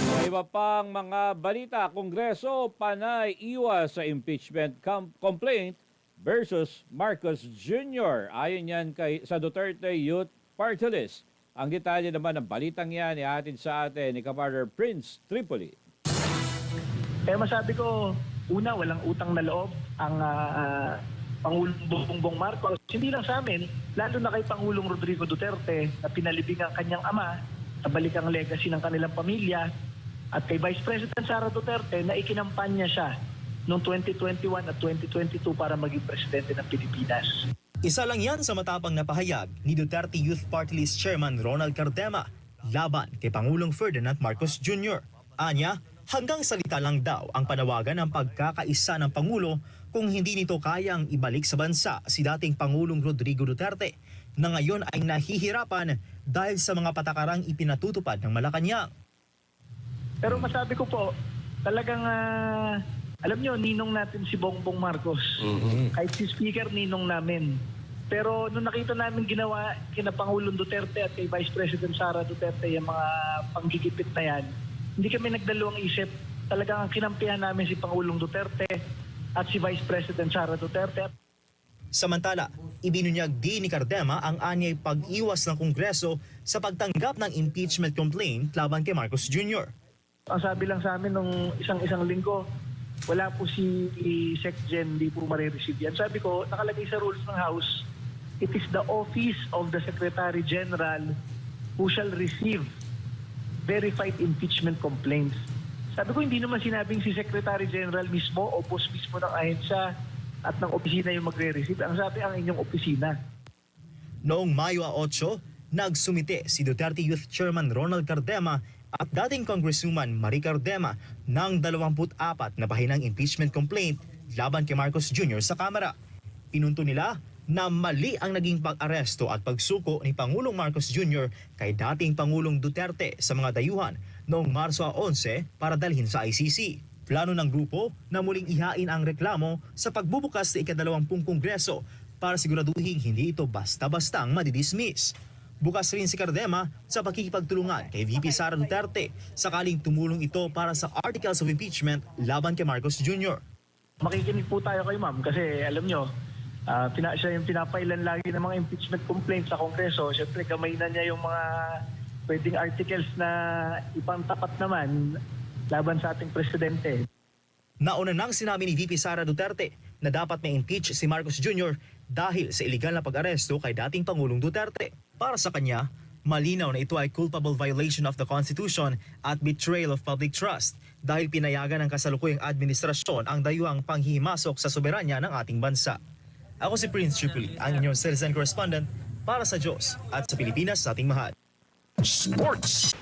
May iba pang mga balita, Kongreso panay iwas sa impeachment complaint versus Marcos Jr. Ayon yan sa Duterte Youth Party List. Ang detalye naman ng balitang yan ihatid sa atin ni Kamarder Prince Tripoli. Masabi ko, una, walang utang na loob ang Pangulong Bongbong Marcos. Hindi lang sa amin, lalo na kay Pangulong Rodrigo Duterte na pinalibing ang kanyang ama, nabalik ang legacy ng kanilang pamilya, at kay Vice President Sara Duterte na ikinampanya siya noong 2021 at 2022 para maging presidente ng Pilipinas. Isa lang yan sa matapang na pahayag ni Duterte Youth Party List Chairman Ronald Cardema laban kay Pangulong Ferdinand Marcos Jr. Anya, hanggang salita lang daw ang panawagan ng pagkakaisa ng Pangulo kung hindi nito kayang ibalik sa bansa si dating Pangulong Rodrigo Duterte na ngayon ay nahihirapan dahil sa mga patakarang ipinatutupad ng Malacanang. Pero masabi ko po, talagang alam nyo, ninong natin si Bongbong Marcos. Kahit si Speaker, ninong namin. Pero nung nakita namin ginawa kina Pangulong Duterte at kay Vice President Sara Duterte yung mga panggigipit na yan, hindi kami nagdalawang isip. Talagang ang kinampihan namin si Pangulong Duterte at si Vice President Sara Duterte. Samantala, ibinunyag din ni Cardema ang anyay pag-iwas ng Kongreso sa pagtanggap ng impeachment complaint laban kay Marcos Jr. Ang sabi lang sa amin nung isang linggo, wala po si Sec Gen, hindi po marireceive yan. Sabi ko, nakalagay sa rules ng House, it is the office of the Secretary General who shall receive verified impeachment complaints. Sabi ko, hindi naman sinabing si Secretary General mismo o boss mismo ng ahensya at ng opisina yung magre-receive. Ang sabi, ang inyong opisina. Noong Mayo 8, nagsumite si Duterte Youth Chairman Ronald Cardema at dating Congresswoman Marie Cardema ng 24 na pahinang impeachment complaint laban kay Marcos Jr. sa Kamara. Pinunto nila na mali ang naging pag-aresto at pagsuko ni Pangulong Marcos Jr. kay dating Pangulong Duterte sa mga dayuhan noong Marso 11 para dalhin sa ICC. Plano ng grupo na muling ihain ang reklamo sa pagbubukas sa ika-20 Kongreso para siguraduhin hindi ito basta-bastang madidismiss. Bukas rin si Cardema sa pakikipagtulungan kay VP Sara Duterte sakaling tumulong ito para sa articles of impeachment laban kay Marcos Jr. Makikinig po tayo kay ma'am kasi alam nyo, siya yung pinapailan lagi ng mga impeachment complaints sa Kongreso. Siyempre gamay na niya yung mga pwedeng articles na ipantapat naman laban sa ating presidente. Nauna nang sinabi ni VP Sara Duterte na dapat may impeach si Marcos Jr. dahil sa iligal na pag-aresto kay dating Pangulong Duterte. Para sa kanya, malinaw na ito ay culpable violation of the Constitution at betrayal of public trust dahil pinayagan ng kasalukuyang administrasyon ang dayuhang panghihimasok sa soberanya ng ating bansa. Ako si Prince Tripoli, ang inyong citizen correspondent para sa Diyos at sa Pilipinas sa ating mahal. Sports!